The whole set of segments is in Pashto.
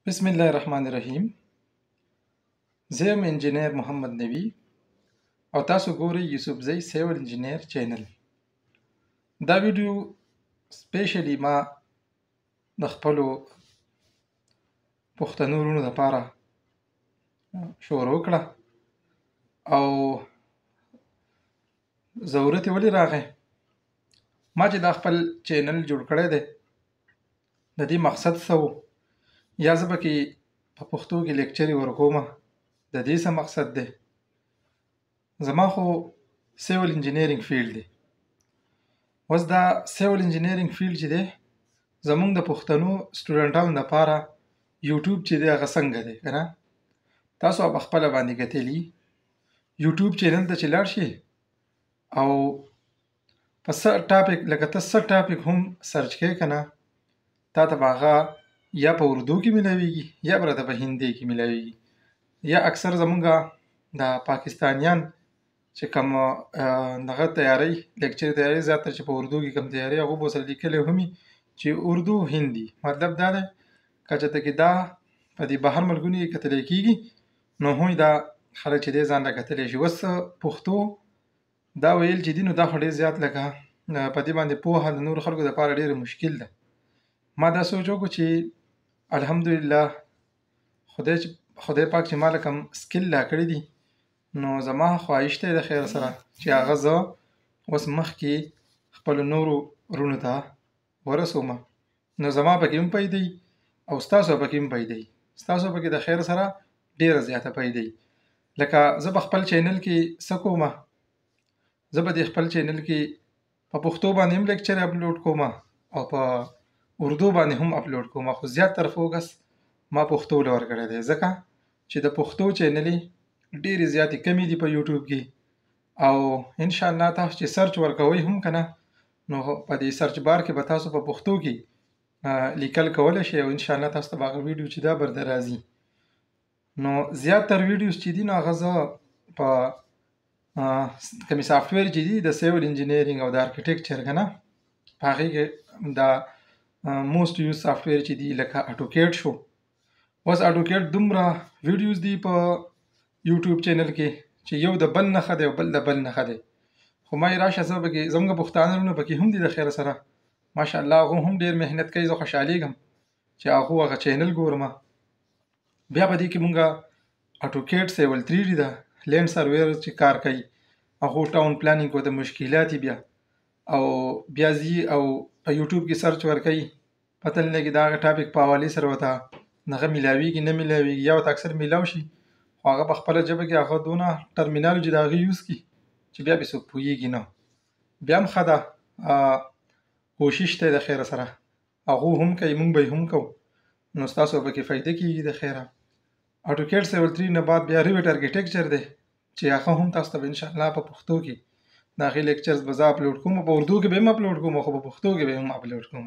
بسم الله الرحمن الرحیم. زه یم انجینر محمد نبی او تاسو ګورئ یوسفزۍ سیول انجینر چینل. دا ویډیو سپیشلی ما د خپلو پښتنو وروڼو لپاره شروع کړه او ضرورت یې ولې راغی. ما چې دا خپل چینل جوړ کړی دی د دې مقصد څه و، یا زه پکې په پښتو کې لیکچرې ورکومه، د دې څه مقصد دی. زما خو سیول انجینیرینګ فیلډ دی. اوس دا سیول انجینیرینګ فیلډ چې دی زمونږ د پښتنو سټوډنټانو لپاره یوټیوب چې دی هغه څنګه دی که نه، تاسو په خپله باندې کتلي یوټیوب چینل ته چې لاړ شي او په څه ټاپک لکه ته څه ټاپک هم سرچ کوې که نه، تا ته به هغه یا په اردو کې میلاویږي یا به راته په هندي کې میلاویږي. یا اکثر زمونږ د پاکستانیان چې کوم دغه تیاری لیکچر تیاری زیاتره چې په اردو کې کوم تیاری هغه به ورسره لیکلی هم وي چې اردو هندي. مطلب دا دی که چېرته کې دا په دې بهر ملکونو کې کتلی کېږي نو هغوی دا خلک چې دی ځان را کتلی شي. اوس پښتو دا ویل چې دي نو دا خو ډېر زیات لکه په دې باندې پوهه د نورو خلکو دپاره ډېره مشکل ده. ما دا سوچ وکړو چې الحمدلله خدای پاک چې ما له کوم سکل لا کړي دي نو زما خواهش دی د خیر سره چې هغه زه اوس مخکې خپلو نورو وروڼو ته ورسوم، نو زما پکې هم پیدا وي او ستاسو پکې هم پیدا وي. ستاسو پکې د خیر سره ډېره زیاته پیدا وي. لکه زه په خپل چینل کې څه کومه، زه په دې خپل چینل کې په پښتو باندې هم لیکچر اپلوډ کوم او په اردو باندې هم اپلوډ کوم، خو زیاتره فوکس ما پښتو له ورکړی دی ځکه چې د پښتو چینلې ډېرې زیاتې کمې دي په یوټیوب کې. او انشاءالله تاسو چې سرچ ورکوئ هم که نه نو په دې سرچ بار کې به تاسو په پښتو کې لیکل کولی شئ او انشاءالله تاسو ته به هغه ویډیو چې دا برده راځي. نو زیاتر ویډیوز چې دي نو هغه زه په کومې سافټویر چې دي د سیول انجینیرینګ او د ارکیټیکچر که نه په هغې کې دا موسټ یوز سافټویر چې دي لکه اټوکیټ شو. اوس اټوکیټ دومره ویډیوز دي په یوټیوب چینل کې چې یو د بل نښه دی او بل د بل نښه دی، خو ما یې راشه زه پکې زموږ پښتانه وروڼه پکې هم دي د خیره سره ماشاءالله هغو هم ډېر محنت کوي. زه خوشحالېږم چې هغو هغه چینل ګورم. بیا په دې کې مونږ اټوکیټ سیول 3D ده لینډ سرویر چې کار کوي هغو ټاون پلانینګ ورته مشکلات بیا او بیا ځي او په یوټیوب کې سرچ ورکوي پته نه لګي د هغه ټاپک په حوالې سره ورته هغه میلاویږي نه میلاویږي، یا ورته اکثر میلاو شي خو هغه په خپله ژبه کې هغه دونه ټرمینالوجي د هغې یوز کړي چې بیا پرې څوک پوهېږي نه. بیا هم ښه ده کوشش دی د خیره سره هغو هم کوي مونږ به یې هم کوو نو ستاسو به پکې فایده کېږي د خیره. اټوکیټ سیول 3 نه بعد بیا ریویټ ارکیټیکچر دی چې هغه هم تاسو ته به انشاءالله په پښتو کې د هغې لیکچرز به زه اپلوډ کوم، په اردو کې به هم اپلوډ کوم خو په پښتو کې به هم اپلوډ کوم.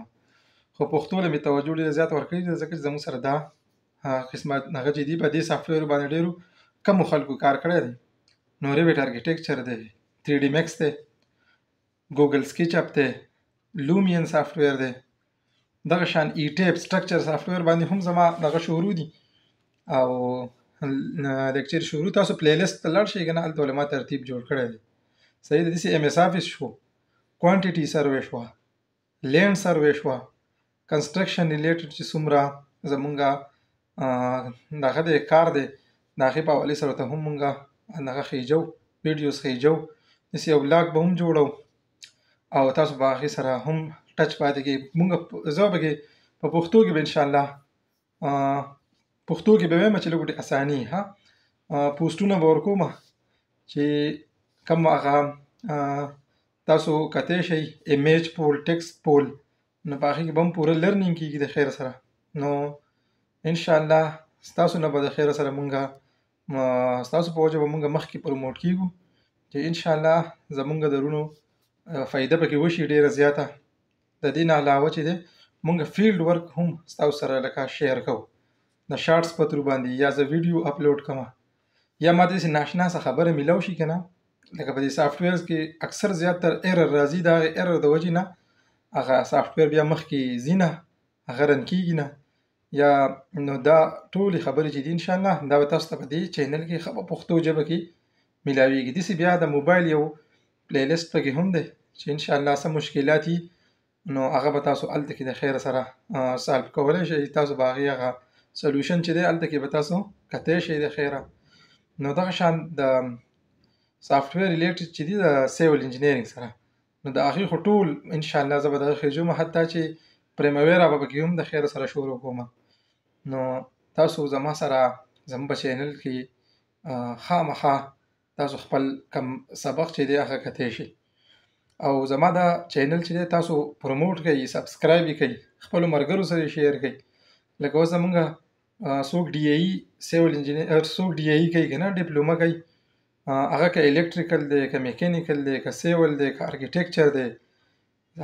خو پښتو له مې توجه ډېره زیاته ورکړې ده ځکه چې زموږ سره دا قسمه هغه چې دي په دې سافټویر باندې ډېرو کمو خلکو کار کړی دی. نو ریویټ ارکیټیکچر دی، 3D میکس دی، ګوګل سکیچ اپ دی، لومین سافټویر دی، دغه شان ای ټیپ سټرکچر سافټویر باندې هم زما دغه شروع دي او لیکچر شروع. تاسو پلی لیست ته لاړ شئ که نه هلته ولې ما ترتیب جوړ کړی دی. صحیح ده. داسې ایم ایس آفیس شو، کوانټیټي سروې شوه، لینډ سروې شوه، کنسټرکشن ریلیټډ چې څومره زمونږ دغه دی کار دی د هغې په حوالې سره ورته هم مونږ دغه خیجو ویډیوز خیجو، داسې یو بلاګ به هم جوړو او تاسو به هغې سره هم ټچ پاتې کېږي. مونږ زه پکې په پښتو کې به انشاءالله پښتو کې به وایم چې لږ ګوټې اساني پوسټونه به ورکوم چې کوم هغه تاسو کتی شئ ایمیج پول ټکسټ پول نو په هغې کې به هم پوره لرنینګ کېږي د خیر سره. نو انشاءالله ستاسو نه به د خیر سره مونږ ستاسو په وجه به مونږ مخکې پروموټ کېږو چې انشاءالله زمونږ د وروڼو فایده پکې وشي ډېره زیاته. د دې نه علاوه چې دی مونږ فیلډ ورک هم ستاسو سره لکه شیر کوو د شارټس په ترو باندې، یا زه ویډیو اپلوډ کوم یا ما داسې ناشنا څه خبره میلاو شي که نه لکه په دې سافټویرز کې اکثر زیاتر ایرر راځي، د هغې ایرر د وجې نه هغه سافټویر بیا مخکې ځي نه هغه رن کېږي نه. یا نو دا ټولې خبرې چې دي انشاءالله دا به تاسو ته په دې چینل کې ښه په پښتو ژبه کې میلاویږي. داسې بیا د موبایل یو پلی لیست پکې هم دی چې انشاءالله څه مشکلات وي نو هغه به تاسو هلته کې د خیر سره سالف کولی شئ. تاسو به هغې هغه سلوشن چې دی هلته کې به تاسو کتی شئ د خیره. نو دغه شان د سافټویر ریلیټډ چې دي د سیول انجینیرینګ سره نو د هغې خو ټول انشاءالله زه به دغه خېږم، حتی چې پریمویرا به پکې هم د خیره سره شروع کوم. نو تاسو زما سره زموږ په چینل کې خامخا تاسو خپل کم سبق چې دی هغه کتی شي او زما دا چینل چې دی تاسو پروموټ کړئ، سبسکرایب یې کړئ، خپلو ملګرو سره یې شیر کړئ. لکه اوس زمونږ څوک ډي ای سیول انجینیر څوک ډي ای کوي که نه ډپلومه کوي هغه که الکتریکل دی که میکینیکل دی که سیول دی که ارکیټیکچر دی،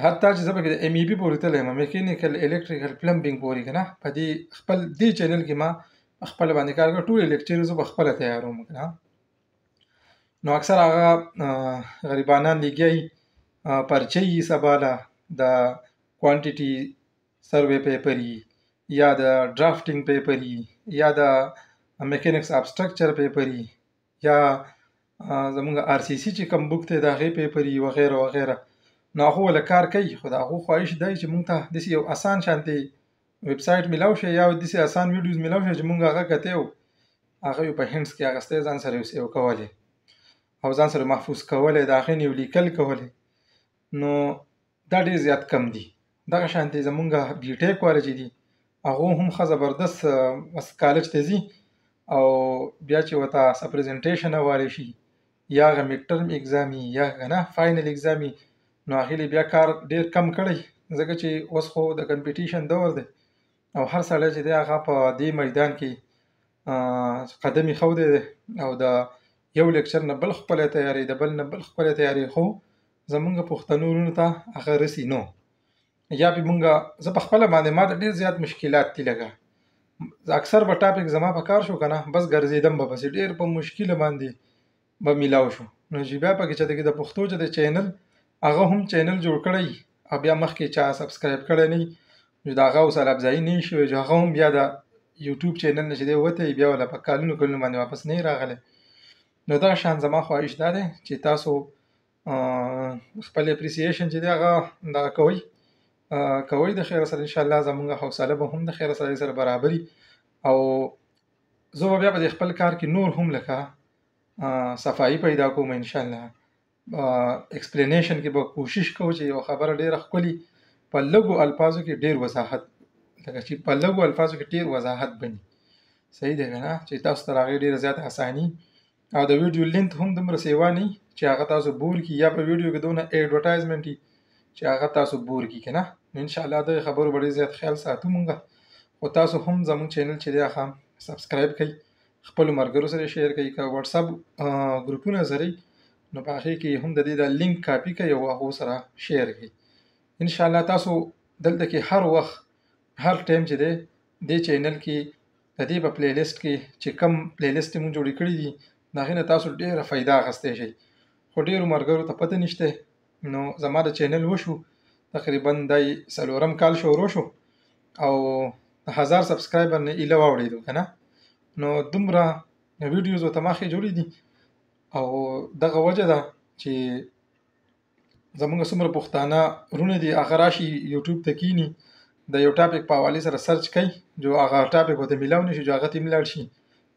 حتی چې زه پکې د ایم ای بي پورې تللی یم، میکینیکل الکتریکل پلمبینګ پورې که نه په دې خپل دې چینل کې ما خپله باندې کار کوم. ټول لیکچرې زه به خپله تیاروم که نه. نو اکثر هغه غریبانان لګیا وي پرچې یي سباله د کوانټیټي سروې پیپر یي یا د ډرافټینګ پیپر یي یا د میکینکس اف سټرکچر پیپر یي یا زمونږ آر سی سی چې کوم بوک دی د هغې پیپر یي وغیره وغیره. نو هغه وله کار کوي خو د هغو خواهش دی چې مونږ ته داسې یو اسان شانتې ویب سایټ میلاو شي یا داسې اسان ویډیوز میلاو شي چې مونږ هغه کتی و هغه یو په هینډس کې اخیستی ځان سره یو سیو کولی او ځان سره محفوظ کولی، د هغې نه یو لیکل کولی. نو دا ډېر زیات کم دي. دغه شانتې زمونږ بي ټیک والا چې دي هغو هم ښه زبردست کالج ته ځي او بیا چې ورته څه پریزنټیشن حواله شي یا هغه میډ ټرم اګزام وي یا که نه فاینل اګزام وي نو هغې له بیا کار ډېر کم کړی، ځکه چې اوس خو د کمپیټیشن دور دی او هر سړی چې دی هغه په دې میدان کې قدم ایښودی دی او د یو لیکچر نه بل خپله تیاری د بل نه بل خپله تیاری، خو زمونږ پښتنو وروڼو ته هغه رسي نو یا به مونږ زه په خپله باندې ما ته ډېر زیات مشکلات دي. لکه اکثر به ټاپک زما په کار شو که نه بس ګرځېدم به پسې ډېر په مشکله باندې به میلاو شو. نو چې بیا پکې چې د پښتو چې د چینل هغه هم چینل جوړ کړی او بیا مخکې چا سبسکرایب کړی نه وي نو د هغه حوصله افزایي نه شوی چې هغه هم بیا د یوټیوب چینل نه چې دی وتی بیا ولا په کلونو کلونو باندې واپس نه راغلی. نو دغه شان زما خواهش دا دی چې تاسو خپل اپریسیشن چې دی هغه دغه کوئ د خیر سره انشاءالله زمونږ حوصله به هم د خیر سره برابري او زه به بیا په خپل کار کې نور هم لکه صفایي پیدا کوم انشاءالله. ایکسپلینیشن کې به کوشش کوم چې یو خبره ډېره ښکلي په لږو الفاظو کې ډېر وضاحت لکه چې په لږو الفاظو کې ډېر وضاحت بني. صحیح دی که نه چې تاسو ته هغې ډېره زیاته اساني او د ویډیو لینت هم دومره سیوا نه چې هغه تاسو بور کړي یا په ویډیو کې دونه ایډورټایزمنټ وي چې هغه تاسو بور کړي که نه. نو انشاءالله دغې خبرو به ډېر زیات خیال ساتو مونږ. خو تاسو هم زموږ چینل چې دی هغه سبسکرایب کړئ، خپلو ملګرو سره شیر کړئ، که وټساپ ګروپونه لرئ نو په هغې کې هم د دې د لینک کاپي کړئ او هغو سره شیر کړئ. انشاءالله تاسو دلته کې هر وخت هر ټایم چې دی دې چینل کې د دې په پلی لیست کې چې کم پلی لیست مونږ جوړې کړي دي د هغې نه تاسو ډېره فایده اخیستی شئ. خو ډېرو ملګرو ته پته نشته. نو زما د چینل وشو تقریبا دی 4 کال شروع شو او 1000 سبسکرایبر نه ایله واوړېدو که نه. نو دومره ویډیوز ورته مخکې جوړې دي او دغه وجه ده چې زمونږ څومره پښتانه وروڼه دي هغه راشي یوټیوب ته کیني د یو ټاپک په حوالې سره سرچ کوي جو هغه ټاپک ورته میلاو نه شي جو هغه ته ملاړ شي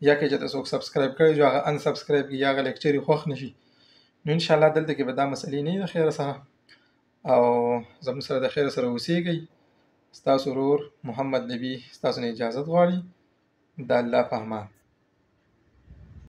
یا که چې ته څوک سبسکرایب کړی جو هغه ان سبسکرایب کړي یا هغه لیکچر یې خوښ نه شي. نو انشاءالله دلته کې به دا مسلې نه وي د خیر سره او زموږ سره د خیر سره اوسیږئ. ستاسو ورور محمد نبي ستاسو نه اجازت غواړي. د الله په امان.